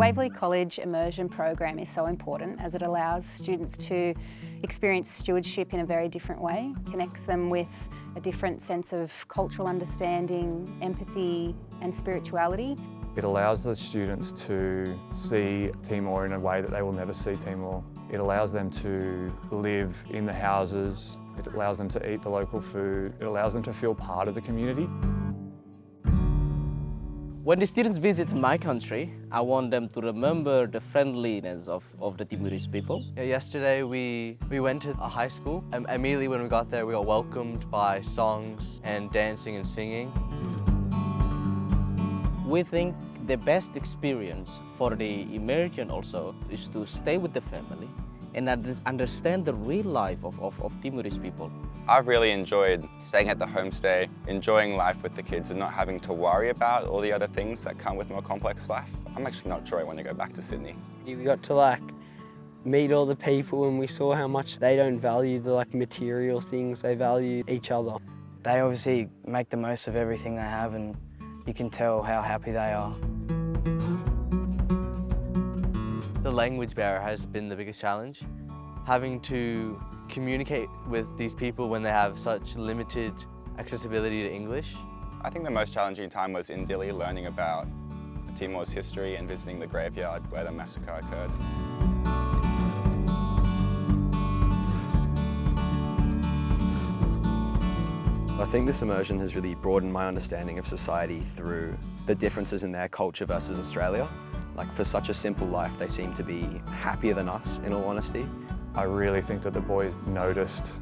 Waverley College Immersion program is so important as it allows students to experience stewardship in a very different way, connects them with a different sense of cultural understanding, empathy and spirituality. It allows the students to see Timor in a way that they will never see Timor. It allows them to live in the houses, it allows them to eat the local food, it allows them to feel part of the community. When the students visit my country, I want them to remember the friendliness of the Timorese people. Yesterday we went to a high school, and immediately when we got there we were welcomed by songs and dancing and singing. We think the best experience for the immersion also is to stay with the family and understand the real life of Timorese people. I've really enjoyed staying at the homestay, enjoying life with the kids and not having to worry about all the other things that come with more complex life. I'm actually not sure I want to go back to Sydney. We got to meet all the people, and we saw how much they don't value the material things, they value each other. They obviously make the most of everything they have, and you can tell how happy they are. The language barrier has been the biggest challenge. Having to communicate with these people when they have such limited accessibility to English. I think the most challenging time was in Dili, learning about Timor's history and visiting the graveyard where the massacre occurred. I think this immersion has really broadened my understanding of society through the differences in their culture versus Australia. For such a simple life, they seem to be happier than us, in all honesty. I really think that the boys noticed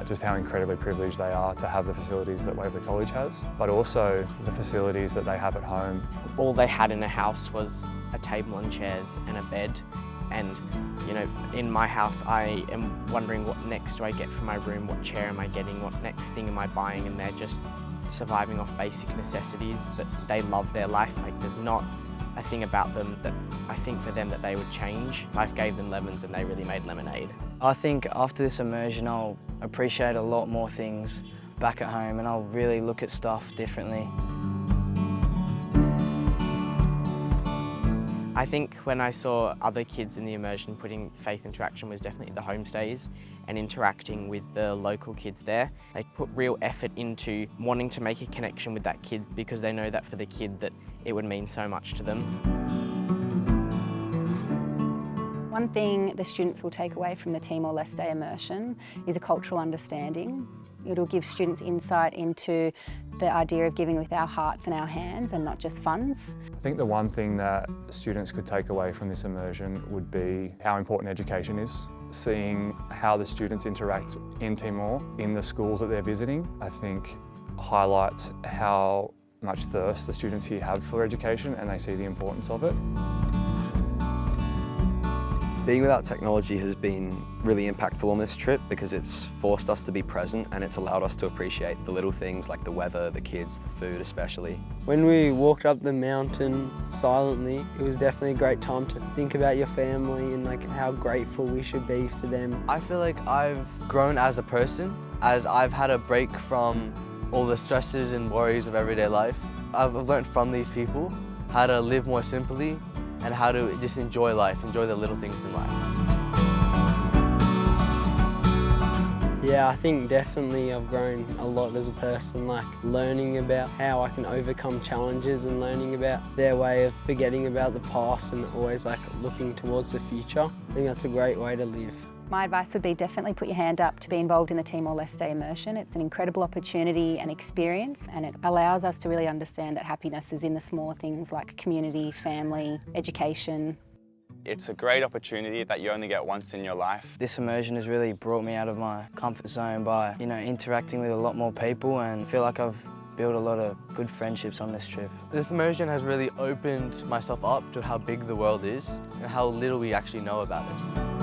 just how incredibly privileged they are to have the facilities that Waverley College has, but also the facilities that they have at home. All they had in a house was a table and chairs and a bed. And in my house, I am wondering what next do I get for my room, what chair am I getting, what next thing am I buying, and they're just surviving off basic necessities, but they love their life. There's not a thing about them that I think for them that they would change. Life gave them lemons and they really made lemonade. I think after this immersion I'll appreciate a lot more things back at home, and I'll really look at stuff differently. I think when I saw other kids in the immersion putting faith into action was definitely the homestays and interacting with the local kids there. They put real effort into wanting to make a connection with that kid because they know that for the kid that it would mean so much to them. One thing the students will take away from the Timor-Leste Immersion is a cultural understanding. It'll give students insight into the idea of giving with our hearts and our hands and not just funds. I think the one thing that students could take away from this immersion would be how important education is. Seeing how the students interact in Timor, in the schools that they're visiting, I think highlights how much thirst the students here have for education, and they see the importance of it. Being without technology has been really impactful on this trip because it's forced us to be present, and it's allowed us to appreciate the little things like the weather, the kids, the food especially. When we walked up the mountain silently, it was definitely a great time to think about your family and how grateful we should be for them. I feel like I've grown as a person, as I've had a break from all the stresses and worries of everyday life. I've learned from these people how to live more simply and how to just enjoy life, enjoy the little things in life. Yeah, I think definitely I've grown a lot as a person, learning about how I can overcome challenges and learning about their way of forgetting about the past and always looking towards the future. I think that's a great way to live. My advice would be definitely put your hand up to be involved in the Timor-Leste Immersion. It's an incredible opportunity and experience, and it allows us to really understand that happiness is in the smaller things like community, family, education. It's a great opportunity that you only get once in your life. This immersion has really brought me out of my comfort zone by interacting with a lot more people, and I feel like I've built a lot of good friendships on this trip. This immersion has really opened myself up to how big the world is and how little we actually know about it.